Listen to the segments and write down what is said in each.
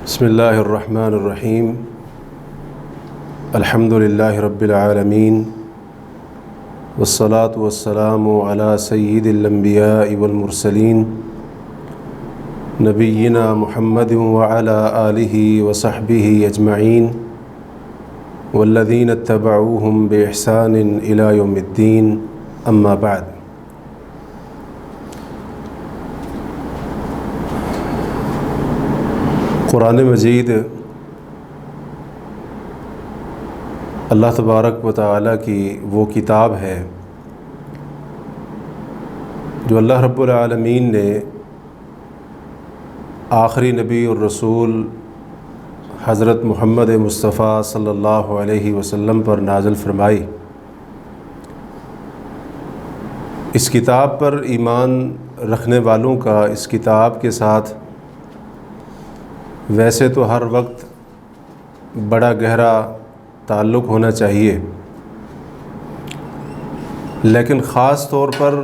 بسم اللہ الرحمن الرحیم الحمد للہ رب العالمین والصلاة والسلام علی سید الانبیاء والمرسلین نبینا محمد وعلی آلہ وصحبہ اجمعین والذین اتبعوہم بإحسان الی یوم الدین اما بعد۔ قرآن مجید اللہ تبارک و تعالیٰ کی وہ کتاب ہے جو اللہ رب العالمین نے آخری نبی اور رسول حضرت محمد مصطفیٰ صلی اللہ علیہ وسلم پر نازل فرمائی۔ اس کتاب پر ایمان رکھنے والوں کا اس کتاب کے ساتھ ویسے تو ہر وقت بڑا گہرا تعلق ہونا چاہیے، لیکن خاص طور پر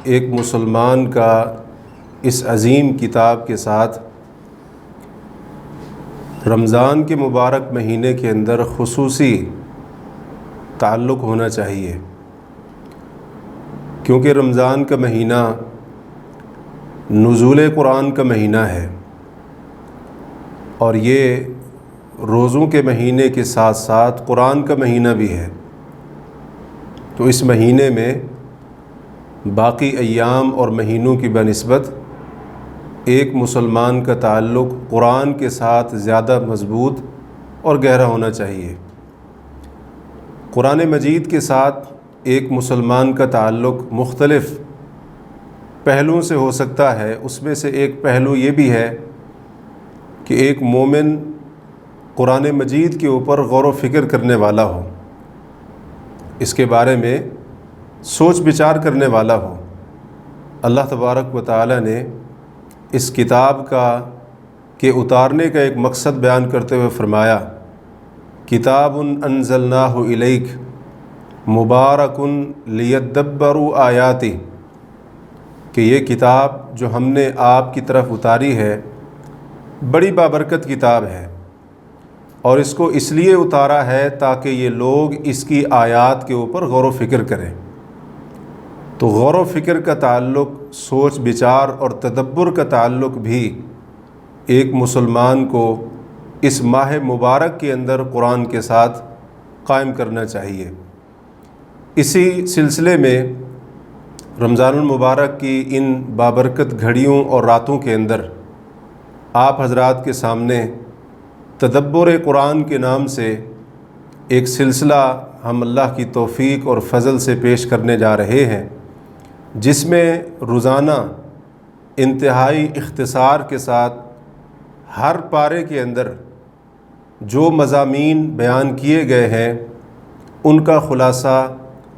ایک مسلمان کا اس عظیم کتاب کے ساتھ رمضان کے مبارک مہینے کے اندر خصوصی تعلق ہونا چاہیے، کیونکہ رمضان کا مہینہ نزول قرآن کا مہینہ ہے، اور یہ روزوں کے مہینے کے ساتھ ساتھ قرآن کا مہینہ بھی ہے۔ تو اس مہینے میں باقی ایام اور مہینوں کی بنسبت ایک مسلمان کا تعلق قرآن کے ساتھ زیادہ مضبوط اور گہرا ہونا چاہیے۔ قرآن مجید کے ساتھ ایک مسلمان کا تعلق مختلف پہلوؤں سے ہو سکتا ہے۔ اس میں سے ایک پہلو یہ بھی ہے کہ ایک مومن قرآن مجید کے اوپر غور و فکر کرنے والا ہو، اس کے بارے میں سوچ بچار کرنے والا ہو۔ اللہ تبارک و تعالی نے اس کتاب کے اتارنے کا ایک مقصد بیان کرتے ہوئے فرمایا، کتاب انزلناہ الیک مبارک لیدبروا آیاتہ، کہ یہ کتاب جو ہم نے آپ کی طرف اتاری ہے بڑی بابرکت کتاب ہے، اور اس کو اس لیے اتارا ہے تاکہ یہ لوگ اس کی آیات کے اوپر غور و فکر کریں۔ تو غور و فکر کا تعلق، سوچ بچار اور تدبر کا تعلق بھی ایک مسلمان کو اس ماہ مبارک کے اندر قرآن کے ساتھ قائم کرنا چاہیے۔ اسی سلسلے میں رمضان المبارک کی ان بابرکت گھڑیوں اور راتوں کے اندر آپ حضرات کے سامنے تدبر قرآن کے نام سے ایک سلسلہ ہم اللہ کی توفیق اور فضل سے پیش کرنے جا رہے ہیں، جس میں روزانہ انتہائی اختصار کے ساتھ ہر پارے کے اندر جو مضامین بیان کیے گئے ہیں ان کا خلاصہ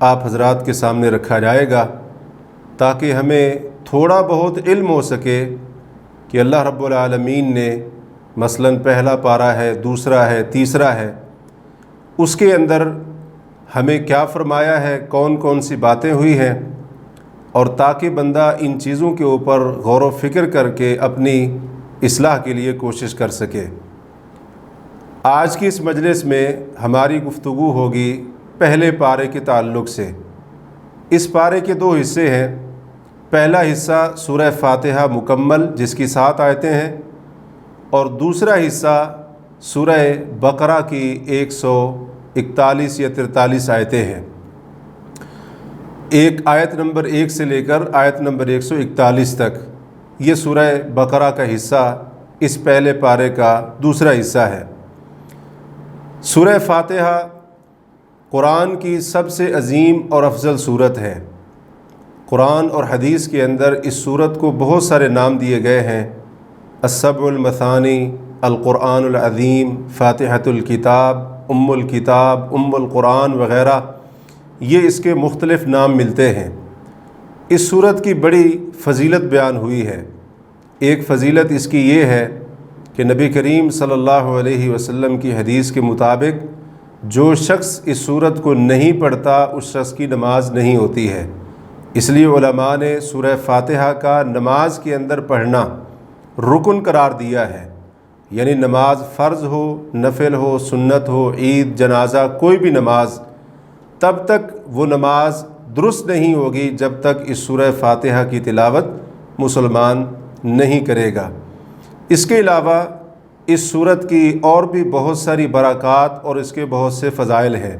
آپ حضرات کے سامنے رکھا جائے گا، تاکہ ہمیں تھوڑا بہت علم ہو سکے کہ اللہ رب العالمین نے مثلاً پہلا پارہ ہے، دوسرا ہے، تیسرا ہے، اس کے اندر ہمیں کیا فرمایا ہے، کون کون سی باتیں ہوئی ہیں، اور تاکہ بندہ ان چیزوں کے اوپر غور و فکر کر کے اپنی اصلاح کے لیے کوشش کر سکے۔ آج کی اس مجلس میں ہماری گفتگو ہوگی پہلے پارے کے تعلق سے۔ اس پارے کے دو حصے ہیں۔ پہلا حصہ سورہ فاتحہ مکمل، جس کی 7 آیتیں ہیں، اور دوسرا حصہ سورہ بقرہ کی 141 یا 43 آیتیں ہیں۔ آیت نمبر 1 سے لے کر آیت نمبر 141 تک یہ سورہ بقرہ کا حصہ اس پہلے پارے کا دوسرا حصہ ہے۔ سورہ فاتحہ قرآن کی سب سے عظیم اور افضل سورت ہے۔ قرآن اور حدیث کے اندر اس سورت کو بہت سارے نام دیے گئے ہیں، السبع المثانی، القرآن العظیم، فاتحۃ الکتاب، ام الکتاب، ام القرآن وغیرہ، یہ اس کے مختلف نام ملتے ہیں۔ اس سورت کی بڑی فضیلت بیان ہوئی ہے۔ ایک فضیلت اس کی یہ ہے کہ نبی کریم صلی اللہ علیہ وسلم کی حدیث کے مطابق جو شخص اس سورت کو نہیں پڑھتا اس شخص کی نماز نہیں ہوتی ہے۔ اس لیے علماء نے سورہ فاتحہ کا نماز کے اندر پڑھنا رکن قرار دیا ہے، یعنی نماز فرض ہو، نفل ہو، سنت ہو، عید، جنازہ، کوئی بھی نماز، تب تک وہ نماز درست نہیں ہوگی جب تک اس سورہ فاتحہ کی تلاوت مسلمان نہیں کرے گا۔ اس کے علاوہ اس سورت کی اور بھی بہت ساری برکات اور اس کے بہت سے فضائل ہیں۔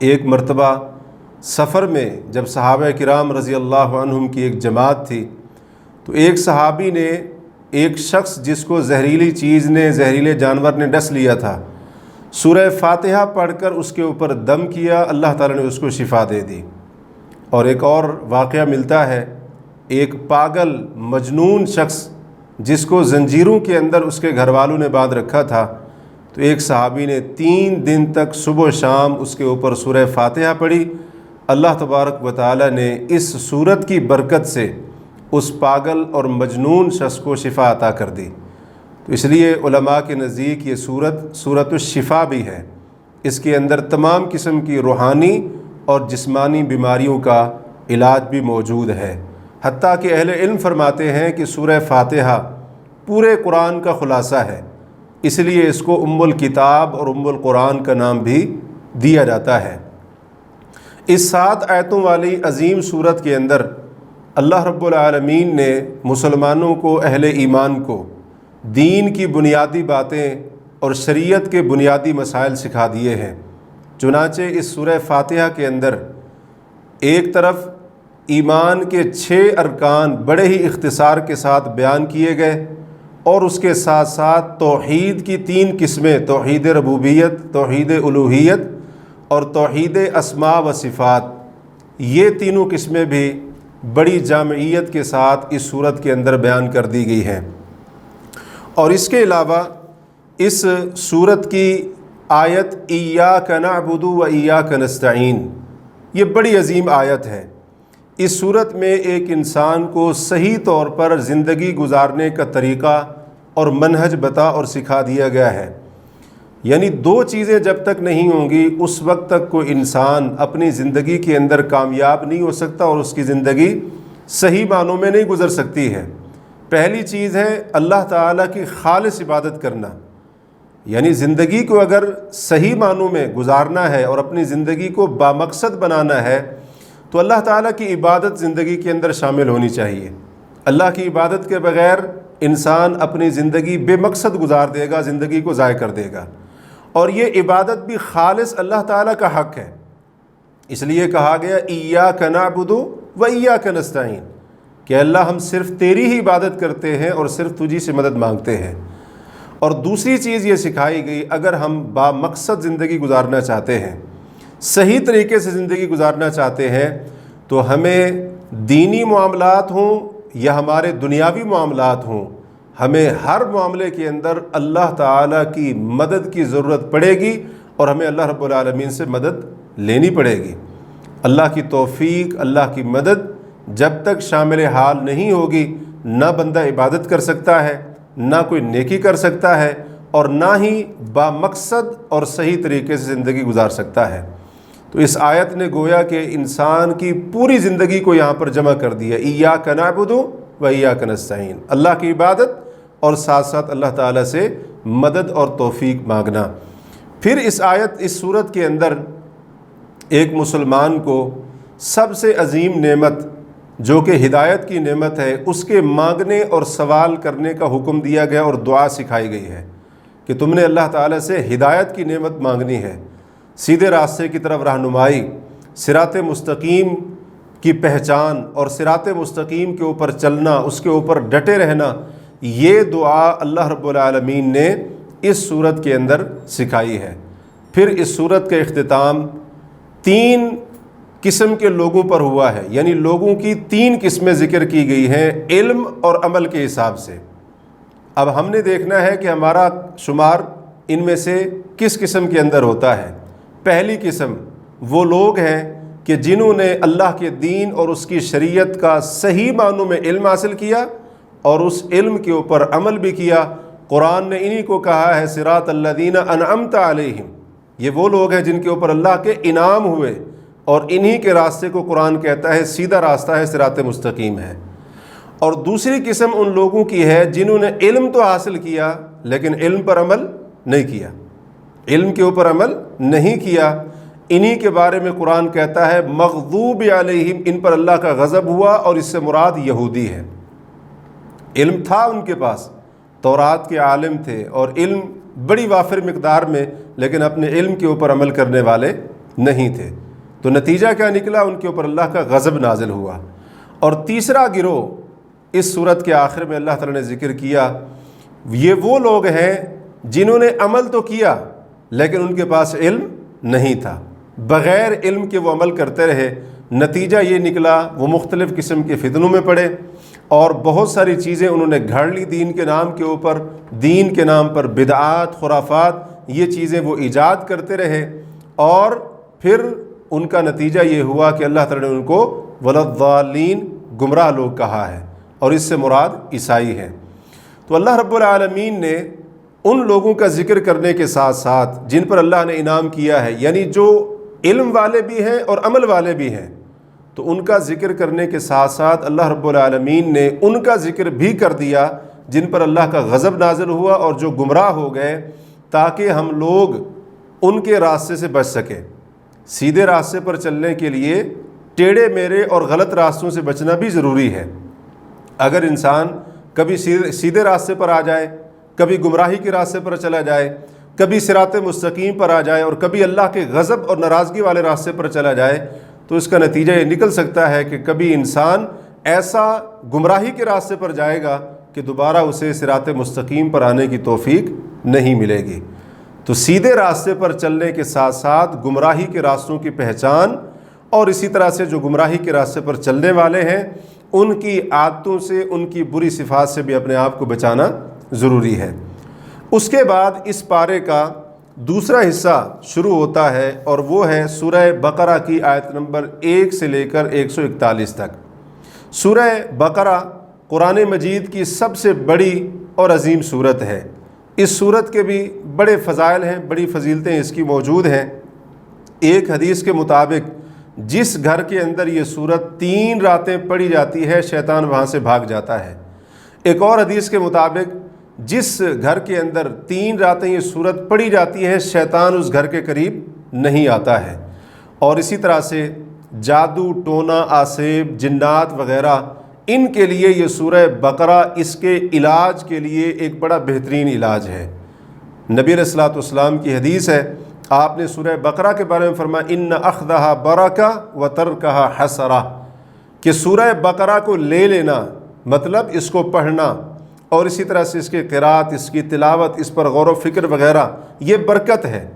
ایک مرتبہ سفر میں جب صحابہ کرام رضی اللہ عنہم کی ایک جماعت تھی، تو ایک صحابی نے ایک شخص جس کو زہریلی چیز نے، زہریلے جانور نے ڈس لیا تھا، سورہ فاتحہ پڑھ کر اس کے اوپر دم کیا، اللہ تعالیٰ نے اس کو شفا دے دی۔ اور ایک اور واقعہ ملتا ہے، ایک پاگل مجنون شخص جس کو زنجیروں کے اندر اس کے گھر والوں نے باندھ رکھا تھا، تو ایک صحابی نے 3 دن تک صبح و شام اس کے اوپر سورہ فاتحہ پڑھی، اللہ تبارک و تعالیٰ نے اس سورت کی برکت سے اس پاگل اور مجنون شخص کو شفا عطا کر دی۔ تو اس لیے علماء کے نزدیک یہ سورت الشفا بھی ہے، اس کے اندر تمام قسم کی روحانی اور جسمانی بیماریوں کا علاج بھی موجود ہے۔ حتیٰ کہ اہل علم فرماتے ہیں کہ سورہ فاتحہ پورے قرآن کا خلاصہ ہے، اس لیے اس کو ام الکتاب اور ام القرآن کا نام بھی دیا جاتا ہے۔ اس 7 آیتوں والی عظیم سورت کے اندر اللہ رب العالمین نے مسلمانوں کو، اہل ایمان کو دین کی بنیادی باتیں اور شریعت کے بنیادی مسائل سکھا دیے ہیں۔ چنانچہ اس سورہ فاتحہ کے اندر ایک طرف ایمان کے 6 ارکان بڑے ہی اختصار کے ساتھ بیان کیے گئے، اور اس کے ساتھ ساتھ توحید کی 3 قسمیں، توحید ربوبیت، توحید الوہیت اور توحید اسماء و صفات، یہ تینوں قسمیں بھی بڑی جامعیت کے ساتھ اس سورت کے اندر بیان کر دی گئی ہیں۔ اور اس کے علاوہ اس سورت کی آیت ایاک نعبد و ایاک نستعین، یہ بڑی عظیم آیت ہے۔ اس سورت میں ایک انسان کو صحیح طور پر زندگی گزارنے کا طریقہ اور منہج بتا اور سکھا دیا گیا ہے۔ یعنی 2 چیزیں جب تک نہیں ہوں گی اس وقت تک کوئی انسان اپنی زندگی کے اندر کامیاب نہیں ہو سکتا اور اس کی زندگی صحیح معنوں میں نہیں گزر سکتی ہے۔ پہلی چیز ہے اللہ تعالیٰ کی خالص عبادت کرنا، یعنی زندگی کو اگر صحیح معنوں میں گزارنا ہے اور اپنی زندگی کو بامقصد بنانا ہے تو اللہ تعالیٰ کی عبادت زندگی کے اندر شامل ہونی چاہیے۔ اللہ کی عبادت کے بغیر انسان اپنی زندگی بے مقصد گزار دے گا، زندگی کو ضائع کر دے گا، اور یہ عبادت بھی خالص اللہ تعالیٰ کا حق ہے۔ اس لیے کہا گیا ایاک نعبد و ایاک نستعین، کہ اللہ ہم صرف تیری ہی عبادت کرتے ہیں اور صرف تجھی سے مدد مانگتے ہیں۔ اور دوسری چیز یہ سکھائی گئی، اگر ہم با مقصد زندگی گزارنا چاہتے ہیں، صحیح طریقے سے زندگی گزارنا چاہتے ہیں، تو ہمیں دینی معاملات ہوں یا ہمارے دنیاوی معاملات ہوں، ہمیں ہر معاملے کے اندر اللہ تعالیٰ کی مدد کی ضرورت پڑے گی اور ہمیں اللہ رب العالمین سے مدد لینی پڑے گی۔ اللہ کی توفیق، اللہ کی مدد جب تک شامل حال نہیں ہوگی، نہ بندہ عبادت کر سکتا ہے، نہ کوئی نیکی کر سکتا ہے، اور نہ ہی با مقصد اور صحیح طریقے سے زندگی گزار سکتا ہے۔ تو اس آیت نے گویا کہ انسان کی پوری زندگی کو یہاں پر جمع کر دیا، ایاک نعبد و ایاک نستعین، اللہ کی عبادت اور ساتھ ساتھ اللہ تعالیٰ سے مدد اور توفیق مانگنا۔ پھر اس سورت کے اندر ایک مسلمان کو سب سے عظیم نعمت جو کہ ہدایت کی نعمت ہے، اس کے مانگنے اور سوال کرنے کا حکم دیا گیا اور دعا سکھائی گئی ہے کہ تم نے اللہ تعالیٰ سے ہدایت کی نعمت مانگنی ہے، سیدھے راستے کی طرف رہنمائی، صراط مستقیم کی پہچان اور صراط مستقیم کے اوپر چلنا، اس کے اوپر ڈٹے رہنا، یہ دعا اللہ رب العالمین نے اس سورت کے اندر سکھائی ہے۔ پھر اس سورت کا اختتام 3 قسم کے لوگوں پر ہوا ہے، یعنی لوگوں کی 3 قسمیں ذکر کی گئی ہیں علم اور عمل کے حساب سے۔ اب ہم نے دیکھنا ہے کہ ہمارا شمار ان میں سے کس قسم کے اندر ہوتا ہے۔ پہلی قسم وہ لوگ ہیں کہ جنہوں نے اللہ کے دین اور اس کی شریعت کا صحیح معنوں میں علم حاصل کیا اور اس علم کے اوپر عمل بھی کیا۔ قرآن نے انہی کو کہا ہے صراط الذین انعمت علیہم، یہ وہ لوگ ہیں جن کے اوپر اللہ کے انعام ہوئے، اور انہی کے راستے کو قرآن کہتا ہے سیدھا راستہ ہے، صراط مستقیم ہے۔ اور دوسری قسم ان لوگوں کی ہے جنہوں نے علم تو حاصل کیا لیکن علم پر عمل نہیں کیا، علم کے اوپر عمل نہیں کیا، انہی کے بارے میں قرآن کہتا ہے مغضوب علیہم، ان پر اللہ کا غضب ہوا، اور اس سے مراد یہودی ہے۔ علم تھا ان کے پاس، تورات کے عالم تھے اور علم بڑی وافر مقدار میں، لیکن اپنے علم کے اوپر عمل کرنے والے نہیں تھے، تو نتیجہ کیا نکلا؟ ان کے اوپر اللہ کا غضب نازل ہوا۔ اور تیسرا گروہ اس صورت کے آخر میں اللہ تعالیٰ نے ذکر کیا، یہ وہ لوگ ہیں جنہوں نے عمل تو کیا لیکن ان کے پاس علم نہیں تھا، بغیر علم کے وہ عمل کرتے رہے، نتیجہ یہ نکلا وہ مختلف قسم کے فتنوں میں پڑے اور بہت ساری چیزیں انہوں نے گھڑ لی دین کے نام کے اوپر، دین کے نام پر بدعات، خرافات، یہ چیزیں وہ ایجاد کرتے رہے، اور پھر ان کا نتیجہ یہ ہوا کہ اللہ تعالیٰ نے ان کو ولضالین، گمراہ لوگ کہا ہے، اور اس سے مراد عیسائی ہیں۔ تو اللہ رب العالمین نے ان لوگوں کا ذکر کرنے کے ساتھ ساتھ جن پر اللہ نے انعام کیا ہے، یعنی جو علم والے بھی ہیں اور عمل والے بھی ہیں، تو ان کا ذکر کرنے کے ساتھ ساتھ اللہ رب العالمین نے ان کا ذکر بھی کر دیا جن پر اللہ کا غضب نازل ہوا اور جو گمراہ ہو گئے، تاکہ ہم لوگ ان کے راستے سے بچ سکیں۔ سیدھے راستے پر چلنے کے لیے ٹیڑھے میرے اور غلط راستوں سے بچنا بھی ضروری ہے۔ اگر انسان کبھی سیدھے راستے پر آ جائے، کبھی گمراہی کے راستے پر چلا جائے، کبھی صراط مستقیم پر آ جائے اور کبھی اللہ کے غضب اور ناراضگی والے راستے پر چلا جائے، تو اس کا نتیجہ یہ نکل سکتا ہے کہ کبھی انسان ایسا گمراہی کے راستے پر جائے گا کہ دوبارہ اسے صراط مستقیم پر آنے کی توفیق نہیں ملے گی۔ تو سیدھے راستے پر چلنے کے ساتھ ساتھ گمراہی کے راستوں کی پہچان، اور اسی طرح سے جو گمراہی کے راستے پر چلنے والے ہیں ان کی عادتوں سے، ان کی بری صفات سے بھی اپنے آپ کو بچانا ضروری ہے۔ اس کے بعد اس پارے کا دوسرا حصہ شروع ہوتا ہے، اور وہ ہے سورہ بقرہ کی آیت نمبر 1 سے لے کر 141 تک۔ سورہ بقرہ قرآن مجید کی سب سے بڑی اور عظیم سورت ہے۔ اس سورت کے بھی بڑے فضائل ہیں، بڑی فضیلتیں اس کی موجود ہیں۔ ایک حدیث کے مطابق جس گھر کے اندر یہ سورت 3 راتیں پڑھی جاتی ہے، شیطان وہاں سے بھاگ جاتا ہے۔ ایک اور حدیث کے مطابق جس گھر کے اندر 3 راتیں یہ سورت پڑھی جاتی ہے، شیطان اس گھر کے قریب نہیں آتا ہے۔ اور اسی طرح سے جادو، ٹونا، آسیب، جنات وغیرہ، ان کے لیے یہ سورہ بقرہ اس کے علاج کے لیے ایک بڑا بہترین علاج ہے۔ نبی علیہ الصلوۃ والسلام کی حدیث ہے، آپ نے سورہ بقرہ کے بارے میں فرمایا ان اخذھا برکہ وترکھا حسرہ، کہ سورہ بقرہ کو لے لینا مطلب اس کو پڑھنا اور اسی طرح سے اس کی قرات، اس کی تلاوت، اس پر غور و فکر وغیرہ، یہ برکت ہے۔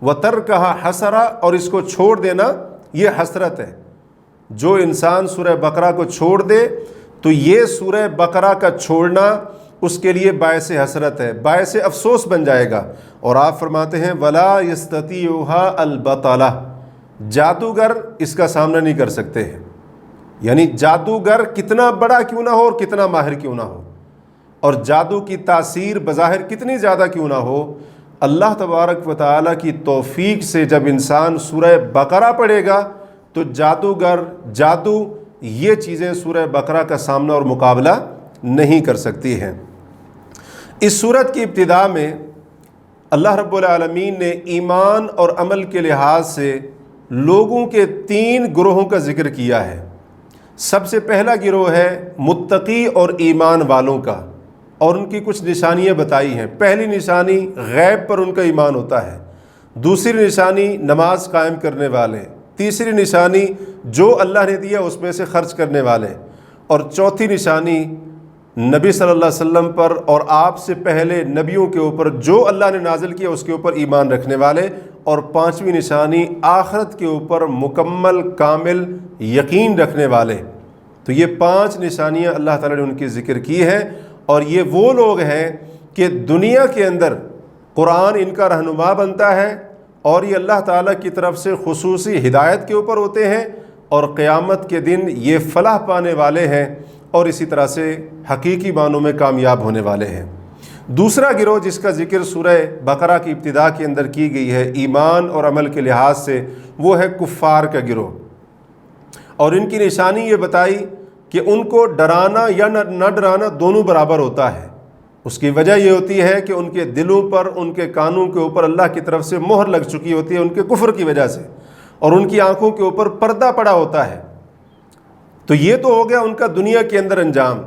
وترکھا حسرہ، اور اس کو چھوڑ دینا یہ حسرت ہے۔ جو انسان سورہ بقرہ کو چھوڑ دے تو یہ سورہ بقرہ کا چھوڑنا اس کے لیے باعث حسرت ہے، باعث افسوس بن جائے گا۔ اور آپ فرماتے ہیں وَلَا يَسْتَطِيعُهَا الْبَطَلَةُ، جادوگر اس کا سامنا نہیں کر سکتے ہیں۔ یعنی جادوگر کتنا بڑا کیوں نہ ہو اور کتنا ماہر کیوں نہ ہو، اور جادو کی تاثیر بظاہر کتنی زیادہ کیوں نہ ہو، اللہ تبارک و تعالیٰ کی توفیق سے جب انسان سورہ بقرہ پڑھے گا تو جادوگر، جادو، یہ چیزیں سورہ بقرہ کا سامنا اور مقابلہ نہیں کر سکتی ہیں۔ اس سورت کی ابتدا میں اللہ رب العالمین نے ایمان اور عمل کے لحاظ سے لوگوں کے 3 گروہوں کا ذکر کیا ہے۔ سب سے پہلا گروہ ہے متقی اور ایمان والوں کا، اور ان کی کچھ نشانیاں بتائی ہیں۔ پہلی نشانی غیب پر ان کا ایمان ہوتا ہے، دوسری نشانی نماز قائم کرنے والے، تیسری نشانی جو اللہ نے دیا اس میں سے خرچ کرنے والے، اور چوتھی نشانی نبی صلی اللہ علیہ وسلم پر اور آپ سے پہلے نبیوں کے اوپر جو اللہ نے نازل کیا اس کے اوپر ایمان رکھنے والے، اور 5ویں نشانی آخرت کے اوپر مکمل کامل یقین رکھنے والے۔ تو یہ 5 نشانیاں اللہ تعالیٰ نے ان کی ذکر کی ہیں، اور یہ وہ لوگ ہیں کہ دنیا کے اندر قرآن ان کا رہنما بنتا ہے، اور یہ اللہ تعالیٰ کی طرف سے خصوصی ہدایت کے اوپر ہوتے ہیں، اور قیامت کے دن یہ فلاح پانے والے ہیں، اور اسی طرح سے حقیقی معنوں میں کامیاب ہونے والے ہیں۔ دوسرا گروہ جس کا ذکر سورہ بقرہ کی ابتدا کے اندر کی گئی ہے ایمان اور عمل کے لحاظ سے، وہ ہے کفار کا گروہ، اور ان کی نشانی یہ بتائی کہ ان کو ڈرانا یا نہ ڈرانا دونوں برابر ہوتا ہے۔ اس کی وجہ یہ ہوتی ہے کہ ان کے دلوں پر، ان کے کانوں کے اوپر اللہ کی طرف سے مہر لگ چکی ہوتی ہے ان کے کفر کی وجہ سے، اور ان کی آنکھوں کے اوپر پردہ پڑا ہوتا ہے۔ تو یہ تو ہو گیا ان کا دنیا کے اندر انجام،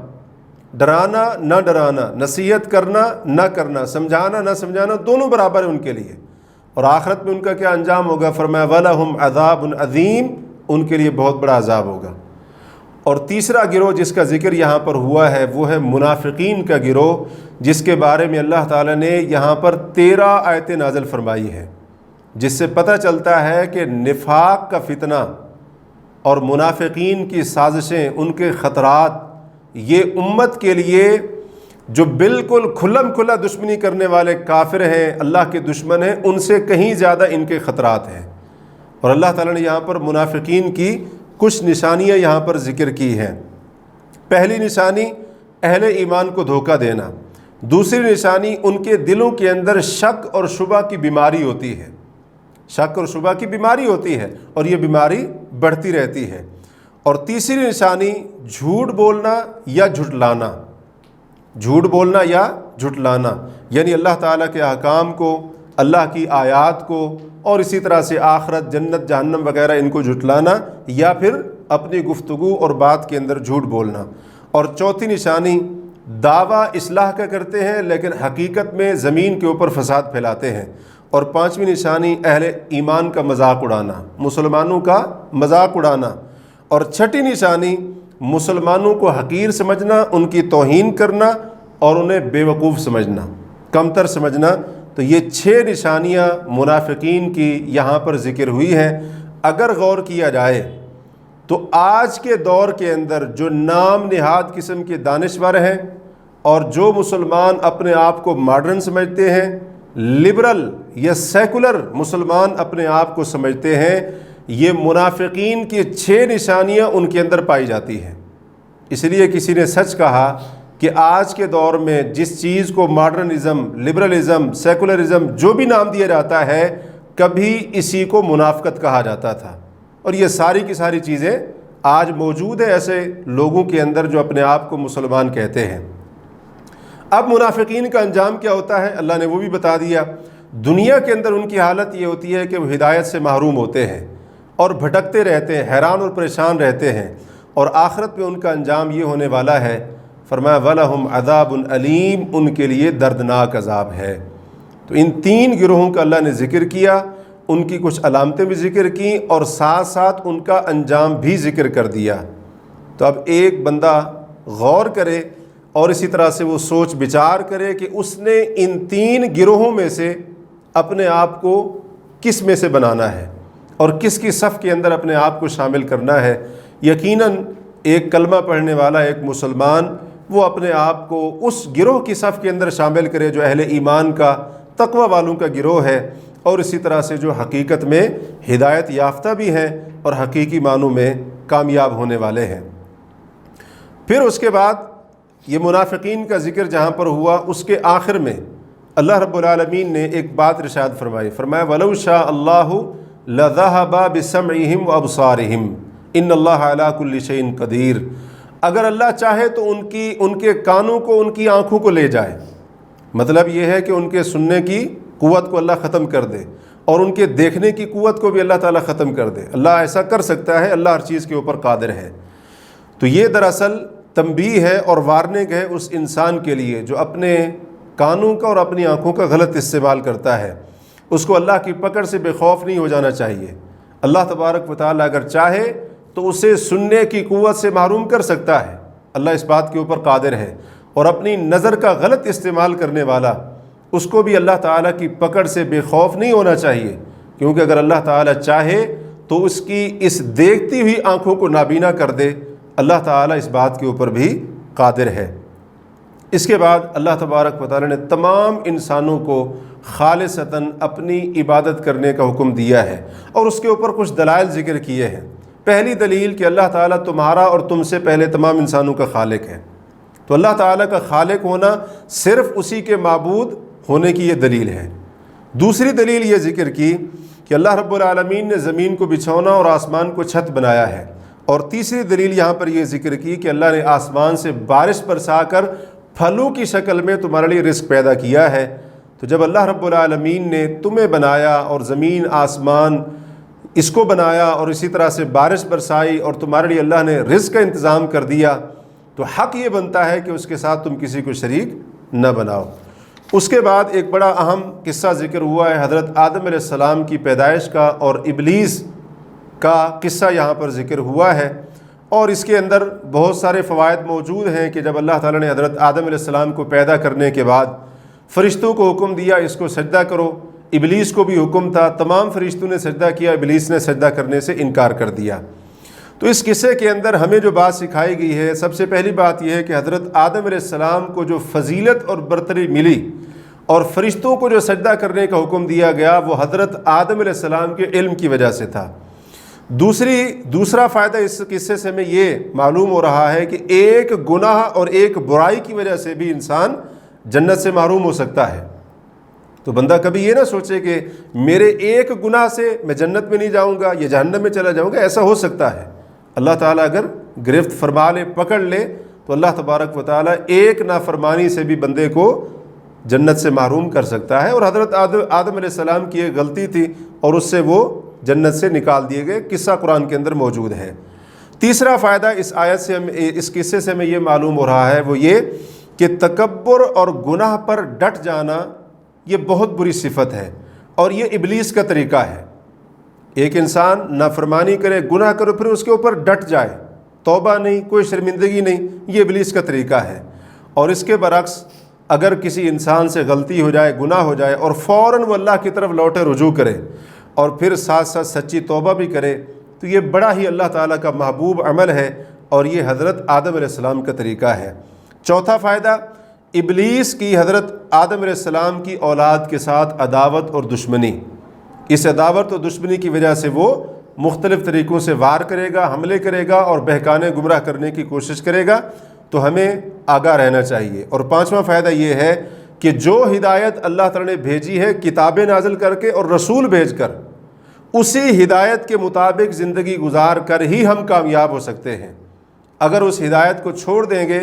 ڈرانا نہ ڈرانا، نصیحت کرنا نہ کرنا، سمجھانا نہ سمجھانا، دونوں برابر ہیں ان کے لیے۔ اور آخرت میں ان کا کیا انجام ہوگا؟ فرمایا وَلَهُمْ عَذَابٌ عَظِيمٌ، ان کے لیے بہت بڑا عذاب ہوگا۔ اور تیسرا گروہ جس کا ذکر یہاں پر ہوا ہے وہ ہے منافقین کا گروہ، جس کے بارے میں اللہ تعالیٰ نے یہاں پر 13 آیتیں نازل فرمائی ہیں، جس سے پتہ چلتا ہے کہ نفاق کا فتنہ اور منافقین کی سازشیں، ان کے خطرات، یہ امت کے لیے جو بالکل کھلم کھلا دشمنی کرنے والے کافر ہیں، اللہ کے دشمن ہیں، ان سے کہیں زیادہ ان کے خطرات ہیں۔ اور اللہ تعالیٰ نے یہاں پر منافقین کی کچھ نشانیاں یہاں پر ذکر کی ہیں۔ پہلی نشانی اہل ایمان کو دھوکہ دینا، دوسری نشانی ان کے دلوں کے اندر شک اور شبہ کی بیماری ہوتی ہے، شک اور شبہ کی بیماری ہوتی ہے، اور یہ بیماری بڑھتی رہتی ہے۔ اور تیسری نشانی جھوٹ بولنا یا جھٹلانا، جھوٹ بولنا یا جھٹلانا، یعنی اللہ تعالیٰ کے احکام کو، اللہ کی آیات کو، اور اسی طرح سے آخرت، جنت، جہنم وغیرہ ان کو جھٹلانا، یا پھر اپنی گفتگو اور بات کے اندر جھوٹ بولنا۔ اور چوتھی نشانی دعویٰ اصلاح کا کرتے ہیں لیکن حقیقت میں زمین کے اوپر فساد پھیلاتے ہیں۔ اور پانچویں نشانی اہل ایمان کا مذاق اڑانا، مسلمانوں کا مذاق اڑانا۔ اور چھٹی نشانی مسلمانوں کو حقیر سمجھنا، ان کی توہین کرنا اور انہیں بے وقوف سمجھنا، کمتر سمجھنا۔ تو یہ 6 نشانیاں منافقین کی یہاں پر ذکر ہوئی ہیں۔ اگر غور کیا جائے تو آج کے دور کے اندر جو نام نہاد قسم کے دانشور ہیں اور جو مسلمان اپنے آپ کو ماڈرن سمجھتے ہیں، لبرل یا سیکولر مسلمان اپنے آپ کو سمجھتے ہیں، یہ منافقین کی 6 نشانیاں ان کے اندر پائی جاتی ہیں۔ اس لیے کسی نے سچ کہا کہ آج کے دور میں جس چیز کو ماڈرنزم، لبرلزم، سیکولرزم جو بھی نام دیا جاتا ہے، کبھی اسی کو منافقت کہا جاتا تھا۔ اور یہ ساری کی ساری چیزیں آج موجود ہیں ایسے لوگوں کے اندر جو اپنے آپ کو مسلمان کہتے ہیں۔ اب منافقین کا انجام کیا ہوتا ہے اللہ نے وہ بھی بتا دیا۔ دنیا کے اندر ان کی حالت یہ ہوتی ہے کہ وہ ہدایت سے محروم ہوتے ہیں اور بھٹکتے رہتے ہیں، حیران اور پریشان رہتے ہیں، اور آخرت میں ان کا انجام یہ ہونے والا ہے، فرمایا وَلَهُمْ عَذَابٌ عَلِيمٌ، ان کے لیے دردناک عذاب ہے۔ تو ان 3 گروہوں کا اللہ نے ذکر کیا، ان کی کچھ علامتیں بھی ذکر کی، اور ساتھ ساتھ ان کا انجام بھی ذکر کر دیا۔ تو اب ایک بندہ غور کرے اور اسی طرح سے وہ سوچ بچار کرے کہ اس نے ان 3 گروہوں میں سے اپنے آپ کو کس میں سے بنانا ہے اور کس کی صف کے اندر اپنے آپ کو شامل کرنا ہے۔ یقیناً ایک کلمہ پڑھنے والا، ایک مسلمان، وہ اپنے آپ کو اس گروہ کی صف کے اندر شامل کرے جو اہل ایمان کا، تقوی والوں کا گروہ ہے، اور اسی طرح سے جو حقیقت میں ہدایت یافتہ بھی ہیں اور حقیقی معنوں میں کامیاب ہونے والے ہیں۔ پھر اس کے بعد یہ منافقین کا ذکر جہاں پر ہوا، اس کے آخر میں اللہ رب العالمین نے ایک بات ارشاد فرمائی، فرمایا وَلَوْ شَاءَ اللَّهُ لَذَهَبَ بِسَمْعِهِمْ وَأَبْصَارِهِمْ إِنَّ اللَّهَ عَلَىٰ كُلِّ شَيْءٍ قَدِيرٌ، اگر اللہ چاہے تو ان کے کانوں کو، ان کی آنکھوں کو لے جائے، مطلب یہ ہے کہ ان کے سننے کی قوت کو اللہ ختم کر دے، اور ان کے دیکھنے کی قوت کو بھی اللہ تعالیٰ ختم کر دے۔ اللہ ایسا کر سکتا ہے، اللہ ہر چیز کے اوپر قادر ہے۔ تو یہ دراصل تنبیہ ہے اور وارننگ ہے اس انسان کے لیے جو اپنے کانوں کا اور اپنی آنکھوں کا غلط استعمال کرتا ہے۔ اس کو اللہ کی پکڑ سے بے خوف نہیں ہو جانا چاہیے۔ اللہ تبارک و تعالیٰ اگر چاہے تو اسے سننے کی قوت سے محروم کر سکتا ہے، اللہ اس بات کے اوپر قادر ہے۔ اور اپنی نظر کا غلط استعمال کرنے والا، اس کو بھی اللہ تعالیٰ کی پکڑ سے بے خوف نہیں ہونا چاہیے، کیونکہ اگر اللہ تعالیٰ چاہے تو اس کی اس دیکھتی ہوئی آنکھوں کو نابینا کر دے، اللہ تعالیٰ اس بات کے اوپر بھی قادر ہے۔ اس کے بعد اللہ تبارک و تعالیٰ نے تمام انسانوں کو خالصتاً اپنی عبادت کرنے کا حکم دیا ہے، اور اس کے اوپر کچھ دلائل ذکر کیے ہیں۔ پہلی دلیل کہ اللہ تعالیٰ تمہارا اور تم سے پہلے تمام انسانوں کا خالق ہے، تو اللہ تعالیٰ کا خالق ہونا صرف اسی کے معبود ہونے کی یہ دلیل ہے۔ دوسری دلیل یہ ذکر کی کہ اللہ رب العالمین نے زمین کو بچھونا اور آسمان کو چھت بنایا ہے، اور تیسری دلیل یہاں پر یہ ذکر کی کہ اللہ نے آسمان سے بارش برسا کر پھلوں کی شکل میں تمہارے لیے رزق پیدا کیا ہے۔ تو جب اللہ رب العالمین نے تمہیں بنایا اور زمین آسمان اس کو بنایا اور اسی طرح سے بارش برسائی اور تمہارے لیے اللہ نے رزق کا انتظام کر دیا، تو حق یہ بنتا ہے کہ اس کے ساتھ تم کسی کو شریک نہ بناؤ۔ اس کے بعد ایک بڑا اہم قصہ ذکر ہوا ہے حضرت آدم علیہ السلام کی پیدائش کا، اور ابلیس کا قصہ یہاں پر ذکر ہوا ہے، اور اس کے اندر بہت سارے فوائد موجود ہیں کہ جب اللہ تعالیٰ نے حضرت آدم علیہ السلام کو پیدا کرنے کے بعد فرشتوں کو حکم دیا اس کو سجدہ کرو، ابلیس کو بھی حکم تھا، تمام فرشتوں نے سجدہ کیا، ابلیس نے سجدہ کرنے سے انکار کر دیا۔ تو اس قصے کے اندر ہمیں جو بات سکھائی گئی ہے، سب سے پہلی بات یہ ہے کہ حضرت آدم علیہ السلام کو جو فضیلت اور برتری ملی اور فرشتوں کو جو سجدہ کرنے کا حکم دیا گیا، وہ حضرت آدم علیہ السلام کے علم کی وجہ سے تھا۔ دوسرا فائدہ اس قصے سے ہمیں یہ معلوم ہو رہا ہے کہ ایک گناہ اور ایک برائی کی وجہ سے بھی انسان جنت سے محروم ہو سکتا ہے۔ تو بندہ کبھی یہ نہ سوچے کہ میرے ایک گناہ سے میں جنت میں نہیں جاؤں گا یا جہنم میں چلا جاؤں گا، ایسا ہو سکتا ہے۔ اللہ تعالیٰ اگر گرفت فرما لے، پکڑ لے، تو اللہ تبارک و تعالیٰ ایک نافرمانی سے بھی بندے کو جنت سے محروم کر سکتا ہے، اور حضرت آدم علیہ السلام کی ایک غلطی تھی اور اس سے وہ جنت سے نکال دیے گئے، قصہ قرآن کے اندر موجود ہے۔ تیسرا فائدہ اس آیت سے اس قصے سے ہمیں یہ معلوم ہو رہا ہے، وہ یہ کہ تکبر اور گناہ پر ڈٹ جانا یہ بہت بری صفت ہے، اور یہ ابلیس کا طریقہ ہے۔ ایک انسان نافرمانی کرے، گناہ کرے، پھر اس کے اوپر ڈٹ جائے، توبہ نہیں، کوئی شرمندگی نہیں، یہ ابلیس کا طریقہ ہے۔ اور اس کے برعکس اگر کسی انسان سے غلطی ہو جائے، گناہ ہو جائے، اور فوراً وہ اللہ کی طرف لوٹے، رجوع کرے، اور پھر ساتھ ساتھ سچی توبہ بھی کرے، تو یہ بڑا ہی اللہ تعالیٰ کا محبوب عمل ہے، اور یہ حضرت آدم علیہ السلام کا طریقہ ہے۔ چوتھا فائدہ، ابلیس کی حضرت آدم علیہ السلام کی اولاد کے ساتھ عداوت اور دشمنی۔ اس عداوت اور دشمنی کی وجہ سے وہ مختلف طریقوں سے وار کرے گا، حملے کرے گا، اور بہکانے گمراہ کرنے کی کوشش کرے گا، تو ہمیں آگاہ رہنا چاہیے۔ اور پانچواں فائدہ یہ ہے کہ جو ہدایت اللہ تعالیٰ نے بھیجی ہے کتابیں نازل کر کے اور رسول بھیج کر، اسی ہدایت کے مطابق زندگی گزار کر ہی ہم کامیاب ہو سکتے ہیں۔ اگر اس ہدایت کو چھوڑ دیں گے،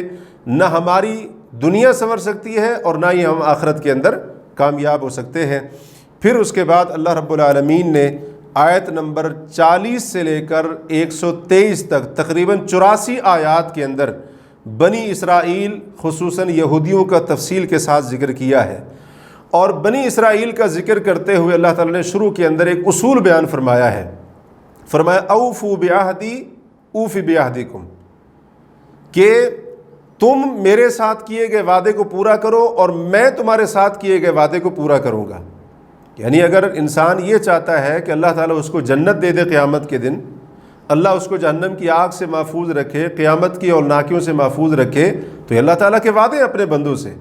نہ ہماری دنیا سنور سکتی ہے اور نہ ہی ہم آخرت کے اندر کامیاب ہو سکتے ہیں۔ پھر اس کے بعد اللہ رب العالمین نے آیت نمبر 40 سے لے کر 123 تک تقریباً 84 آیات کے اندر بنی اسرائیل خصوصاً یہودیوں کا تفصیل کے ساتھ ذکر کیا ہے، اور بنی اسرائیل کا ذکر کرتے ہوئے اللہ تعالیٰ نے شروع کے اندر ایک اصول بیان فرمایا ہے۔ فرمایا اوفوا بعہدی اوفی بعہدکم، کہ تم میرے ساتھ کیے گئے وعدے کو پورا کرو اور میں تمہارے ساتھ کیے گئے وعدے کو پورا کروں گا۔ یعنی اگر انسان یہ چاہتا ہے کہ اللہ تعالیٰ اس کو جنت دے دے قیامت کے دن، اللہ اس کو جہنم کی آگ سے محفوظ رکھے، قیامت کی ہولناکیوں سے محفوظ رکھے، تو یہ اللہ تعالیٰ کے وعدے اپنے بندوں سے۔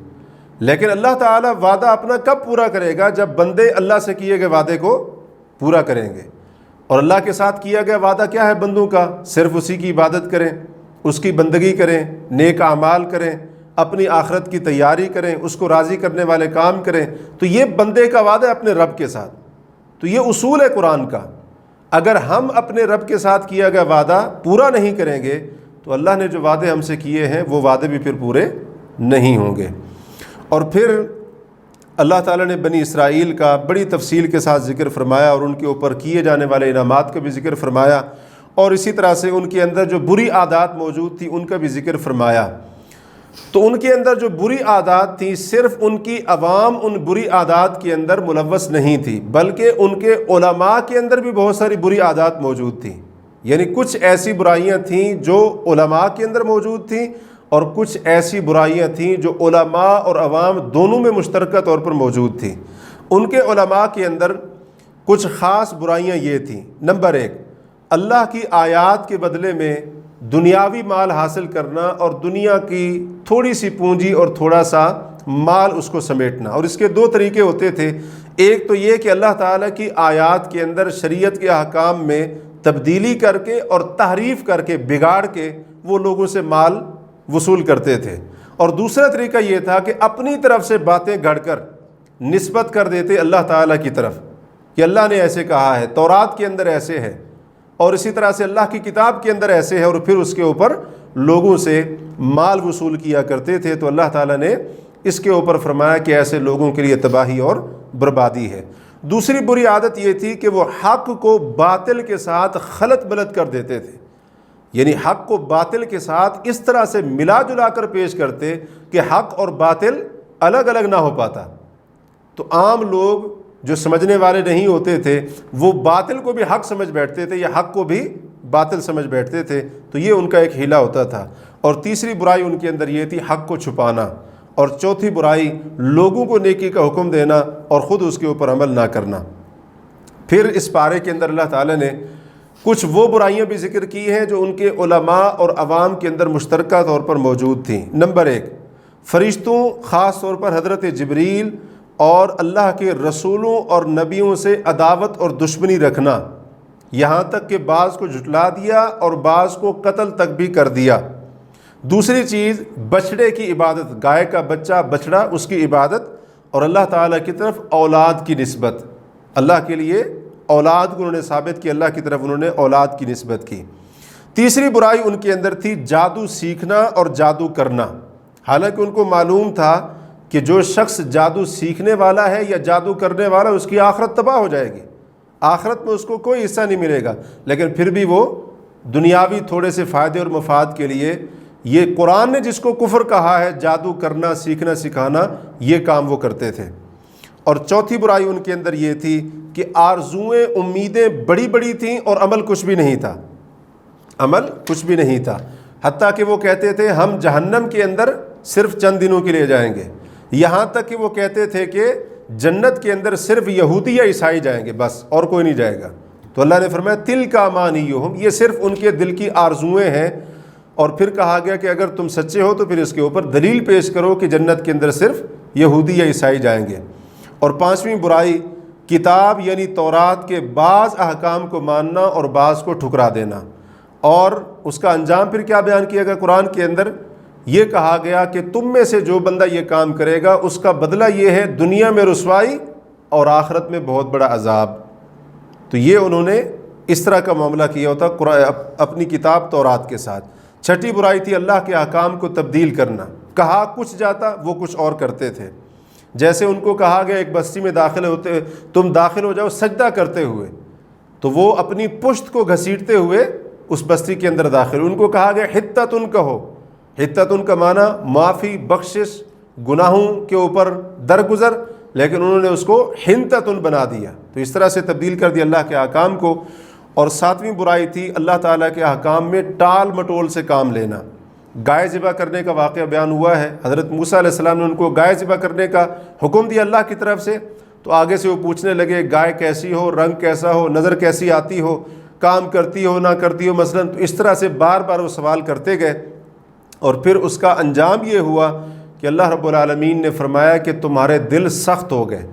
لیکن اللہ تعالیٰ وعدہ اپنا کب پورا کرے گا؟ جب بندے اللہ سے کیے گئے وعدے کو پورا کریں گے۔ اور اللہ کے ساتھ کیا گیا وعدہ کیا ہے بندوں کا؟ صرف اسی کی عبادت کریں، اس کی بندگی کریں، نیک اعمال کریں، اپنی آخرت کی تیاری کریں، اس کو راضی کرنے والے کام کریں۔ تو یہ بندے کا وعدہ ہے اپنے رب کے ساتھ۔ تو یہ اصول ہے قرآن کا۔ اگر ہم اپنے رب کے ساتھ کیا گیا وعدہ پورا نہیں کریں گے تو اللہ نے جو وعدے ہم سے کیے ہیں وہ وعدے بھی پھر پورے نہیں ہوں گے۔ اور پھر اللہ تعالیٰ نے بنی اسرائیل کا بڑی تفصیل کے ساتھ ذکر فرمایا، اور ان کے اوپر کیے جانے والے انعامات کا بھی ذکر فرمایا، اور اسی طرح سے ان کے اندر جو بری عادات موجود تھی ان کا بھی ذکر فرمایا۔ تو ان کے اندر جو بری عادات تھیں، صرف ان کی عوام ان بری عادات کے اندر ملوث نہیں تھی، بلکہ ان کے علماء کے اندر بھی بہت ساری بری عادات موجود تھیں۔ یعنی کچھ ایسی برائیاں تھیں جو علماء کے اندر موجود تھیں، اور کچھ ایسی برائیاں تھیں جو علماء اور عوام دونوں میں مشترکہ طور پر موجود تھیں۔ ان کے علماء کے اندر کچھ خاص برائیاں یہ تھیں۔ نمبر 1، اللہ کی آیات کے بدلے میں دنیاوی مال حاصل کرنا، اور دنیا کی تھوڑی سی پونجی اور تھوڑا سا مال اس کو سمیٹنا۔ اور اس کے 2 طریقے ہوتے تھے۔ ایک تو یہ کہ اللہ تعالیٰ کی آیات کے اندر شریعت کے احکام میں تبدیلی کر کے اور تحریف کر کے، بگاڑ کے وہ لوگوں سے مال وصول کرتے تھے، اور دوسرا طریقہ یہ تھا کہ اپنی طرف سے باتیں گھڑ کر نسبت کر دیتے اللہ تعالیٰ کی طرف کہ اللہ نے ایسے کہا ہے، تورات کے اندر ایسے ہے، اور اسی طرح سے اللہ کی کتاب کے اندر ایسے ہے، اور پھر اس کے اوپر لوگوں سے مال وصول کیا کرتے تھے، تو اللہ تعالیٰ نے اس کے اوپر فرمایا کہ ایسے لوگوں کے لیے تباہی اور بربادی ہے۔ دوسری بری عادت یہ تھی کہ وہ حق کو باطل کے ساتھ خلط بلط کر دیتے تھے، یعنی حق کو باطل کے ساتھ اس طرح سے ملا جلا کر پیش کرتے کہ حق اور باطل الگ الگ نہ ہو پاتا۔ تو عام لوگ جو سمجھنے والے نہیں ہوتے تھے وہ باطل کو بھی حق سمجھ بیٹھتے تھے یا حق کو بھی باطل سمجھ بیٹھتے تھے، تو یہ ان کا ایک حیلہ ہوتا تھا۔ اور تیسری برائی ان کے اندر یہ تھی حق کو چھپانا، اور چوتھی برائی لوگوں کو نیکی کا حکم دینا اور خود اس کے اوپر عمل نہ کرنا۔ پھر اس پارے کے اندر اللہ تعالیٰ نے کچھ وہ برائیاں بھی ذکر کی ہیں جو ان کے علماء اور عوام کے اندر مشترکہ طور پر موجود تھیں۔ نمبر 1، فرشتوں خاص طور پر حضرت جبریل اور اللہ کے رسولوں اور نبیوں سے عداوت اور دشمنی رکھنا، یہاں تک کہ بعض کو جھٹلا دیا اور بعض کو قتل تک بھی کر دیا۔ دوسری چیز بچڑے کی عبادت، گائے کا بچہ بچڑا، اس کی عبادت، اور اللہ تعالیٰ کی طرف اولاد کی نسبت، اللہ کے لیے اولاد کو انہوں نے ثابت کی، اللہ کی طرف انہوں نے اولاد کی نسبت کی۔ تیسری برائی ان کے اندر تھی جادو سیکھنا اور جادو کرنا، حالانکہ ان کو معلوم تھا کہ جو شخص جادو سیکھنے والا ہے یا جادو کرنے والا اس کی آخرت تباہ ہو جائے گی، آخرت میں اس کو کوئی حصہ نہیں ملے گا، لیکن پھر بھی وہ دنیاوی تھوڑے سے فائدے اور مفاد کے لیے یہ قرآن نے جس کو کفر کہا ہے، جادو کرنا، سیکھنا، سکھانا، یہ کام وہ کرتے تھے۔ اور چوتھی برائی ان کے اندر یہ تھی کہ آرزوئیں، امیدیں بڑی بڑی تھیں اور عمل کچھ بھی نہیں تھا، عمل کچھ بھی نہیں تھا، حتیٰ کہ وہ کہتے تھے ہم جہنم کے اندر صرف چند دنوں کے لیے جائیں گے، یہاں تک کہ وہ کہتے تھے کہ جنت کے اندر صرف یہودی یا عیسائی جائیں گے، بس اور کوئی نہیں جائے گا۔ تو اللہ نے فرمایا تلک امانیہم، یہ صرف ان کے دل کی آرزوئیں ہیں، اور پھر کہا گیا کہ اگر تم سچے ہو تو پھر اس کے اوپر دلیل پیش کرو کہ جنت کے اندر صرف یہودی یا عیسائی جائیں گے۔ اور پانچویں برائی کتاب یعنی تورات کے بعض احکام کو ماننا اور بعض کو ٹھکرا دینا، اور اس کا انجام پھر کیا بیان کیا گیا قرآن کے اندر؟ یہ کہا گیا کہ تم میں سے جو بندہ یہ کام کرے گا اس کا بدلہ یہ ہے دنیا میں رسوائی اور آخرت میں بہت بڑا عذاب۔ تو یہ انہوں نے اس طرح کا معاملہ کیا ہوتا اپنی کتاب تورات کے ساتھ۔ چھٹی برائی تھی اللہ کے احکام کو تبدیل کرنا، کہا کچھ جاتا وہ کچھ اور کرتے تھے۔ جیسے ان کو کہا گیا ایک بستی میں داخل ہوتے، تم داخل ہو جاؤ سجدہ کرتے ہوئے، تو وہ اپنی پشت کو گھسیٹتے ہوئے اس بستی کے اندر داخل۔ ان کو کہا گیا حتتن کہو، حتتن کا معنی معافی، بخشش، گناہوں کے اوپر درگزر، لیکن انہوں نے اس کو حنتتن بنا دیا، تو اس طرح سے تبدیل کر دیا اللہ کے احکام کو۔ اور ساتویں برائی تھی اللہ تعالیٰ کے احکام میں ٹال مٹول سے کام لینا۔ گائے ذبح کرنے کا واقعہ بیان ہوا ہے، حضرت موسیٰ علیہ السلام نے ان کو گائے ذبح کرنے کا حکم دیا اللہ کی طرف سے، تو آگے سے وہ پوچھنے لگے گائے کیسی ہو، رنگ کیسا ہو، نظر کیسی آتی ہو، کام کرتی ہو نہ کرتی ہو مثلا، تو اس طرح سے بار بار وہ سوال کرتے گئے، اور پھر اس کا انجام یہ ہوا کہ اللہ رب العالمین نے فرمایا کہ تمہارے دل سخت ہو گئے۔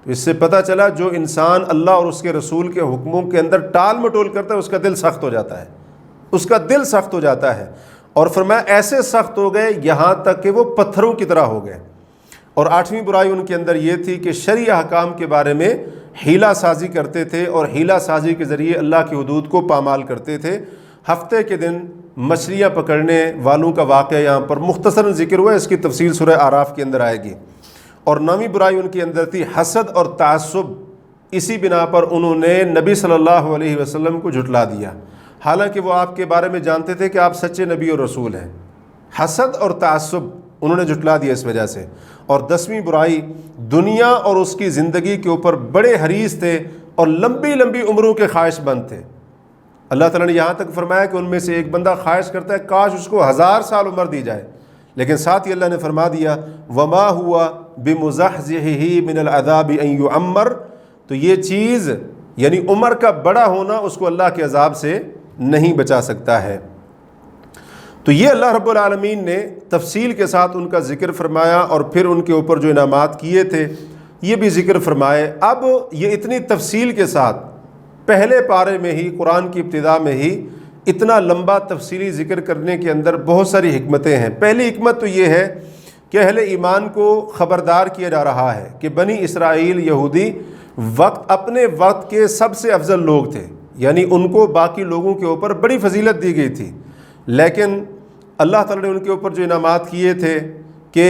تو اس سے پتہ چلا جو انسان اللہ اور اس کے رسول کے حکموں کے اندر ٹال مٹول کرتا ہے اس کا دل سخت ہو جاتا ہے، اس کا دل سخت ہو جاتا ہے۔ اور فرمایا ایسے سخت ہو گئے یہاں تک کہ وہ پتھروں کی طرح ہو گئے۔ اور آٹھویں برائی ان کے اندر یہ تھی کہ شرعی احکام کے بارے میں حیلہ سازی کرتے تھے، اور حیلہ سازی کے ذریعے اللہ کی حدود کو پامال کرتے تھے۔ ہفتے کے دن مچھلیاں پکڑنے والوں کا واقعہ یہاں پر مختصراً ذکر ہوا ہے، اس کی تفصیل سورہ اعراف کے اندر آئے گی۔ اور نویں برائی ان کے اندر تھی حسد اور تعصب، اسی بنا پر انہوں نے نبی صلی اللہ علیہ وسلم کو جھٹلا دیا، حالانکہ وہ آپ کے بارے میں جانتے تھے کہ آپ سچے نبی اور رسول ہیں۔ حسد اور تعصب انہوں نے جھٹلا دیا اس وجہ سے۔ اور 10ویں برائی دنیا اور اس کی زندگی کے اوپر بڑے حریص تھے اور لمبی لمبی عمروں کے خواہش مند تھے۔ اللہ تعالیٰ نے یہاں تک فرمایا کہ ان میں سے ایک بندہ خواہش کرتا ہے کاش اس کو 1000 سال عمر دی جائے، لیکن ساتھ ہی اللہ نے فرما دیا وما ہوا بمزحزحہ من العذاب ان یعمر، تو یہ چیز یعنی عمر کا بڑا ہونا اس کو اللہ کے عذاب سے نہیں بچا سکتا ہے۔ تو یہ اللہ رب العالمین نے تفصیل کے ساتھ ان کا ذکر فرمایا، اور پھر ان کے اوپر جو انعامات کیے تھے یہ بھی ذکر فرمائے۔ اب یہ اتنی تفصیل کے ساتھ پہلے پارے میں ہی، قرآن کی ابتدا میں ہی اتنا لمبا تفصیلی ذکر کرنے کے اندر بہت ساری حکمتیں ہیں۔ پہلی حکمت تو یہ ہے کہ اہل ایمان کو خبردار کیا جا رہا ہے کہ بنی اسرائیل یہودی اپنے وقت کے سب سے افضل لوگ تھے، یعنی ان کو باقی لوگوں کے اوپر بڑی فضیلت دی گئی تھی، لیکن اللہ تعالیٰ نے ان کے اوپر جو انعامات کیے تھے کہ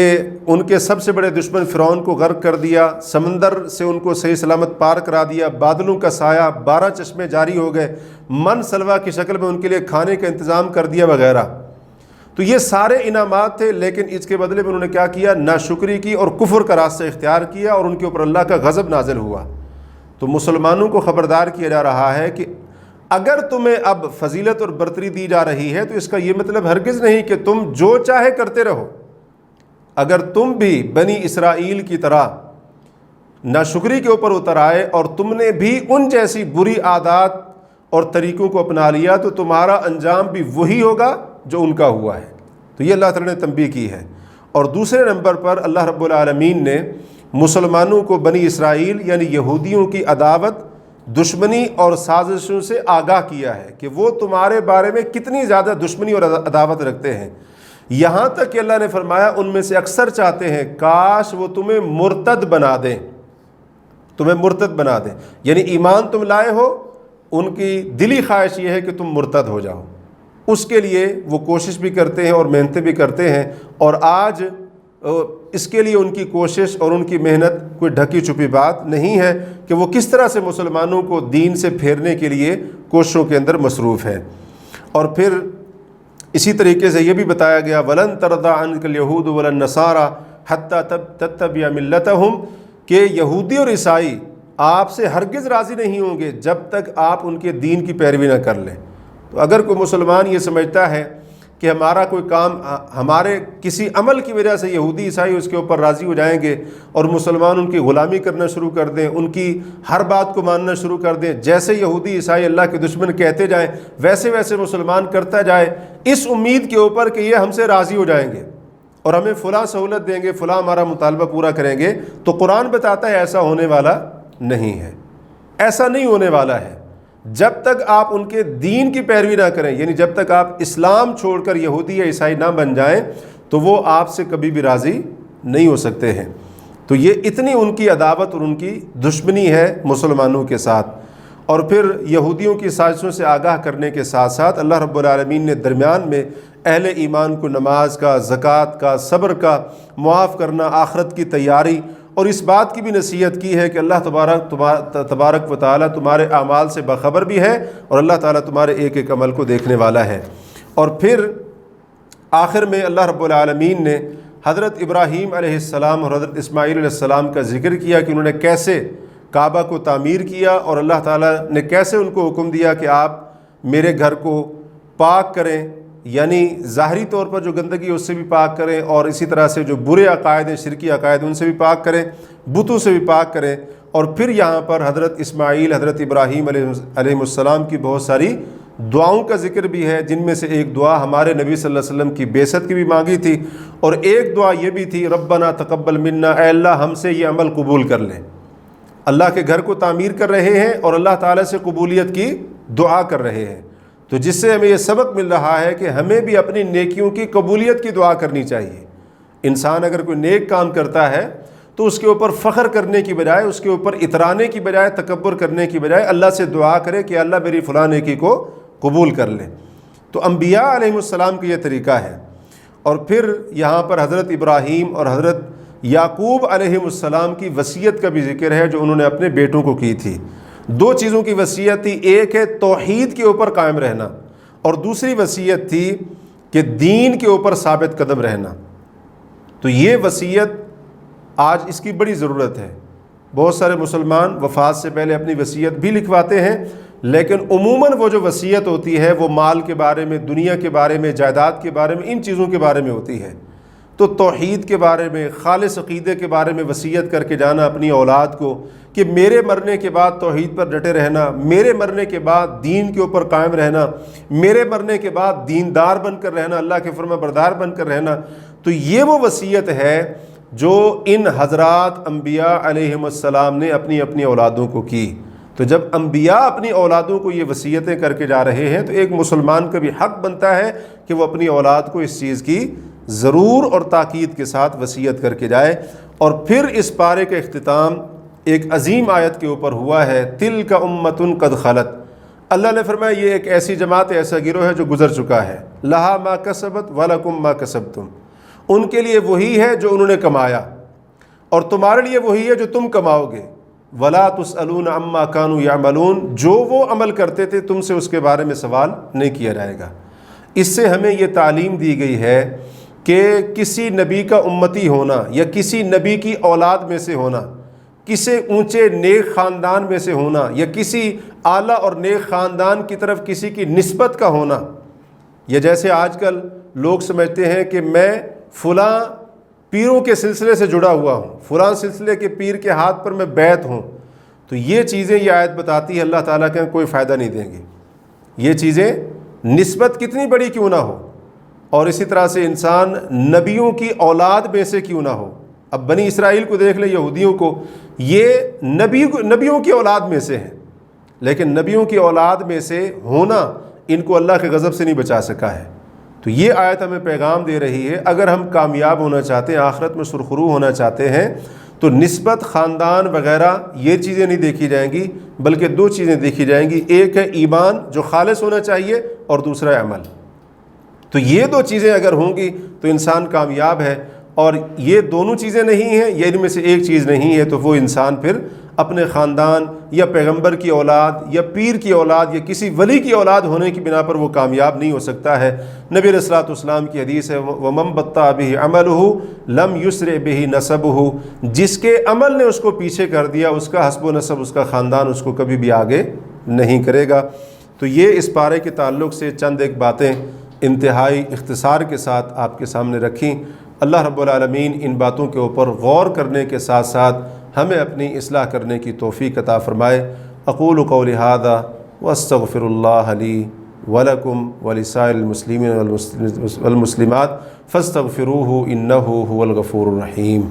ان کے سب سے بڑے دشمن فرعون کو غرق کر دیا، سمندر سے ان کو صحیح سلامت پار کرا دیا، بادلوں کا سایہ، 12 چشمے جاری ہو گئے، من سلوا کی شکل میں ان کے لیے کھانے کا انتظام کر دیا وغیرہ. تو یہ سارے انعامات تھے، لیکن اس کے بدلے میں انہوں نے کیا کیا؟ ناشکری کی اور کفر کا راستہ اختیار کیا، اور ان کے اوپر اللہ کا غضب نازل ہوا. تو مسلمانوں کو خبردار کیا جا رہا ہے کہ اگر تمہیں اب فضیلت اور برتری دی جا رہی ہے تو اس کا یہ مطلب ہرگز نہیں کہ تم جو چاہے کرتے رہو. اگر تم بھی بنی اسرائیل کی طرح ناشکری کے اوپر اتر آئے اور تم نے بھی ان جیسی بری عادات اور طریقوں کو اپنا لیا تو تمہارا انجام بھی وہی ہوگا جو ان کا ہوا ہے. تو یہ اللہ تعالیٰ نے تنبیہ کی ہے. اور دوسرے نمبر پر اللہ رب العالمین نے مسلمانوں کو بنی اسرائیل یعنی یہودیوں کی عداوت، دشمنی اور سازشوں سے آگاہ کیا ہے کہ وہ تمہارے بارے میں کتنی زیادہ دشمنی اور عداوت رکھتے ہیں. یہاں تک کہ اللہ نے فرمایا ان میں سے اکثر چاہتے ہیں کاش وہ تمہیں مرتد بنا دیں، تمہیں مرتد بنا دیں. یعنی ایمان تم لائے ہو، ان کی دلی خواہش یہ ہے کہ تم مرتد ہو جاؤ. اس کے لیے وہ کوشش بھی کرتے ہیں اور محنتیں بھی کرتے ہیں، اور آج اس کے لیے ان کی کوشش اور ان کی محنت کوئی ڈھکی چھپی بات نہیں ہے کہ وہ کس طرح سے مسلمانوں کو دین سے پھیرنے کے لیے کوششوں کے اندر مصروف ہے. اور پھر اسی طریقے سے یہ بھی بتایا گیا وَلَن تَرْضَىٰ عَنْكَ الْيَهُودُ وَلَا النَّصَارَىٰ حَتَّىٰ تَتَّبِعَ مِلَّتَهُمْ کہ یہودی اور عیسائی آپ سے ہرگز راضی نہیں ہوں گے جب تک آپ ان کے دین کی پیروی نہ کر لیں. تو اگر کوئی مسلمان یہ سمجھتا ہے کہ ہمارا کوئی کام ہمارے کسی عمل کی وجہ سے یہودی عیسائی اس کے اوپر راضی ہو جائیں گے اور مسلمان ان کی غلامی کرنا شروع کر دیں، ان کی ہر بات کو ماننا شروع کر دیں، جیسے یہودی عیسائی اللہ کے دشمن کہتے جائیں ویسے ویسے مسلمان کرتا جائے، اس امید کے اوپر کہ یہ ہم سے راضی ہو جائیں گے اور ہمیں فلاں سہولت دیں گے، فلاں ہمارا مطالبہ پورا کریں گے، تو قرآن بتاتا ہے ایسا ہونے والا نہیں ہے. ایسا نہیں ہونے والا ہے. جب تک آپ ان کے دین کی پیروی نہ کریں، یعنی جب تک آپ اسلام چھوڑ کر یہودی یا عیسائی نہ بن جائیں تو وہ آپ سے کبھی بھی راضی نہیں ہو سکتے ہیں. تو یہ اتنی ان کی عداوت اور ان کی دشمنی ہے مسلمانوں کے ساتھ. اور پھر یہودیوں کی سازشوں سے آگاہ کرنے کے ساتھ ساتھ اللہ رب العالمین نے درمیان میں اہل ایمان کو نماز کا، زکوٰۃ کا، صبر کا، معاف کرنا، آخرت کی تیاری اور اس بات کی بھی نصیحت کی ہے کہ اللہ تبارک و تعالیٰ تمہارے اعمال سے باخبر بھی ہے اور اللہ تعالیٰ تمہارے ایک ایک عمل کو دیکھنے والا ہے. اور پھر آخر میں اللہ رب العالمین نے حضرت ابراہیم علیہ السلام اور حضرت اسماعیل علیہ السلام کا ذکر کیا کہ انہوں نے کیسے کعبہ کو تعمیر کیا اور اللہ تعالیٰ نے کیسے ان کو حکم دیا کہ آپ میرے گھر کو پاک کریں، یعنی ظاہری طور پر جو گندگی ہے اس سے بھی پاک کریں، اور اسی طرح سے جو برے عقائد ہیں، شرکی عقائد ان سے بھی پاک کریں، بتوں سے بھی پاک کریں. اور پھر یہاں پر حضرت اسماعیل، حضرت ابراہیم علیہ السلام کی بہت ساری دعاؤں کا ذکر بھی ہے، جن میں سے ایک دعا ہمارے نبی صلی اللہ علیہ وسلم کی بعثت کی بھی مانگی تھی، اور ایک دعا یہ بھی تھی ربنا تقبل منا، اے اللہ ہم سے یہ عمل قبول کر لیں. اللہ کے گھر کو تعمیر کر رہے ہیں اور اللہ تعالیٰ سے قبولیت کی دعا کر رہے ہیں. تو جس سے ہمیں یہ سبق مل رہا ہے کہ ہمیں بھی اپنی نیکیوں کی قبولیت کی دعا کرنی چاہیے. انسان اگر کوئی نیک کام کرتا ہے تو اس کے اوپر فخر کرنے کی بجائے، اس کے اوپر اترانے کی بجائے، تکبر کرنے کی بجائے اللہ سے دعا کرے کہ اللہ میری فلاں نیکی کو قبول کر لے. تو انبیاء علیہ السلام کا یہ طریقہ ہے. اور پھر یہاں پر حضرت ابراہیم اور حضرت یعقوب علیہ السلام کی وصیت کا بھی ذکر ہے جو انہوں نے اپنے بیٹوں کو کی تھی. دو چیزوں کی وصیت تھی، ایک ہے توحید کے اوپر قائم رہنا اور دوسری وصیت تھی کہ دین کے اوپر ثابت قدم رہنا. تو یہ وصیت آج اس کی بڑی ضرورت ہے. بہت سارے مسلمان وفات سے پہلے اپنی وصیت بھی لکھواتے ہیں، لیکن عموماً وہ جو وصیت ہوتی ہے وہ مال کے بارے میں، دنیا کے بارے میں، جائیداد کے بارے میں، ان چیزوں کے بارے میں ہوتی ہے. تو توحید کے بارے میں، خالص عقیدے کے بارے میں وصیت کر کے جانا اپنی اولاد کو کہ میرے مرنے کے بعد توحید پر ڈٹے رہنا، میرے مرنے کے بعد دین کے اوپر قائم رہنا، میرے مرنے کے بعد دیندار بن کر رہنا، اللہ کے فرما بردار بن کر رہنا. تو یہ وہ وصیت ہے جو ان حضرات انبیاء علیہم السلام نے اپنی اپنی اولادوں کو کی. تو جب انبیاء اپنی اولادوں کو یہ وصیتیں کر کے جا رہے ہیں تو ایک مسلمان کا بھی حق بنتا ہے کہ وہ اپنی اولاد کو اس چیز کی ضرور اور تاکید کے ساتھ وصیت کر کے جائے. اور پھر اس پارے کا اختتام ایک عظیم آیت کے اوپر ہوا ہے، تلک امۃ قد خلت، اللہ نے فرمایا یہ ایک ایسی جماعت ہے، ایسا گروہ ہے جو گزر چکا ہے، لہا ما کسبت ولکم ما کسبتم، ان کے لیے وہی ہے جو انہوں نے کمایا اور تمہارے لیے وہی ہے جو تم کماؤ گے، ولا تسألون عما کانوا یعملون، جو وہ عمل کرتے تھے تم سے اس کے بارے میں سوال نہیں کیا جائے گا۔ اس سے ہمیں یہ تعلیم دی گئی ہے کہ کسی نبی کا امتی ہونا یا کسی نبی کی اولاد میں سے ہونا، کسی اونچے نیک خاندان میں سے ہونا یا کسی اعلیٰ اور نیک خاندان کی طرف کسی کی نسبت کا ہونا، یا جیسے آج کل لوگ سمجھتے ہیں کہ میں فلاں پیروں کے سلسلے سے جڑا ہوا ہوں، فلاں سلسلے کے پیر کے ہاتھ پر میں بیعت ہوں، تو یہ چیزیں یہ آیت بتاتی ہے اللہ تعالیٰ کے کوئی فائدہ نہیں دیں گی۔ یہ چیزیں نسبت کتنی بڑی کیوں نہ ہو، اور اسی طرح سے انسان نبیوں کی اولاد میں سے کیوں نہ ہو۔ اب بنی اسرائیل کو دیکھ لیں، یہودیوں کو، یہ نبیوں کی اولاد میں سے ہیں، لیکن نبیوں کی اولاد میں سے ہونا ان کو اللہ کے غضب سے نہیں بچا سکا ہے۔ تو یہ آیت ہمیں پیغام دے رہی ہے، اگر ہم کامیاب ہونا چاہتے ہیں، آخرت میں سرخرو ہونا چاہتے ہیں، تو نسبت، خاندان وغیرہ یہ چیزیں نہیں دیکھی جائیں گی، بلکہ دو چیزیں دیکھی جائیں گی، ایک ہے ایمان جو خالص ہونا چاہیے، اور دوسرا ہے عمل۔ تو یہ دو چیزیں اگر ہوں گی تو انسان کامیاب ہے، اور یہ دونوں چیزیں نہیں ہیں، یہ ان میں سے ایک چیز نہیں ہے، تو وہ انسان پھر اپنے خاندان یا پیغمبر کی اولاد یا پیر کی اولاد یا کسی ولی کی اولاد ہونے کی بنا پر وہ کامیاب نہیں ہو سکتا ہے۔ نبی علیہ الصلوۃ والسلام کی حدیث ہے، وَمَن بَطَّأَ بِهِ عَمَلُهُ لَمْ يُسْرِعْ بِهِ نَسَبُهُ، جس کے عمل نے اس کو پیچھے کر دیا، اس کا حسب و نسب، اس کا خاندان اس کو کبھی بھی آگے نہیں کرے گا۔ تو یہ اس پارے کے تعلق سے چند ایک باتیں انتہائی اختصار کے ساتھ آپ کے سامنے رکھیں۔ اللہ رب العالمین ان باتوں کے اوپر غور کرنے کے ساتھ ساتھ ہمیں اپنی اصلاح کرنے کی توفیق عطا فرمائے۔ اقول قولی ھذا واستغفر اللہ لی ولکم ولسائر المسلمین والمسلمات فاستغفروہ انہ ھو الغفور الرحیم۔